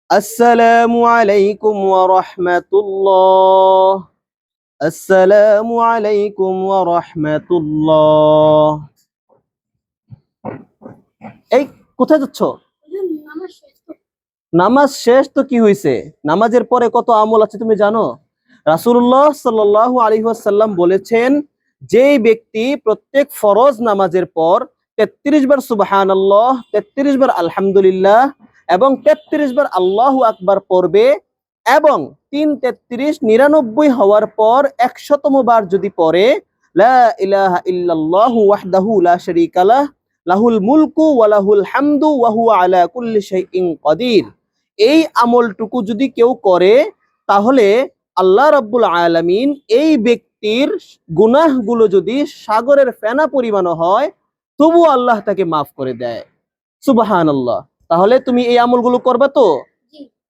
আসসালামু আলাইকুম ওয়া রাহমাতুল্লাহ। আসসালামু আলাইকুম ওয়া রাহমাতুল্লাহ। এই কোথায় যাচ্ছ? নামাজ শেষ তো কি হয়েছে? নামাজের পরে কত আমল আছে তুমি জানো? রাসূলুল্লাহ সাল্লাল্লাহু আলাইহি ওয়াসাল্লাম বলেছেন, যেই ব্যক্তি প্রত্যেক ফরজ নামাজের পর 33 বার সুবহানাল্লাহ, 33 বার আলহামদুলিল্লাহ এবং 33 বার আল্লাহু আকবার পড়বে এবং 3 33 99 হওয়ার পর 100তম বার যদি পড়ে, লা ইলাহা ইল্লাল্লাহু ওয়াহদাহু লা শারীকা লাহ, লাহুল মুলকু ওয়া লাহুল হামদু ওয়া হুয়া আলা কুল্লি শাইইন কাদির, এই আমলটুকু যদি কেউ করে তাহলে আল্লাহ রাব্বুল আলামিন এই ব্যক্তির গুনাহগুলো যদি সাগরের ফেনা পরিমাণ হয় তবু আল্লাহ তাকে মাফ করে দেয়। সুবহানাল্লাহ। তাহলে তুমি এই আমলগুলো করবে তো?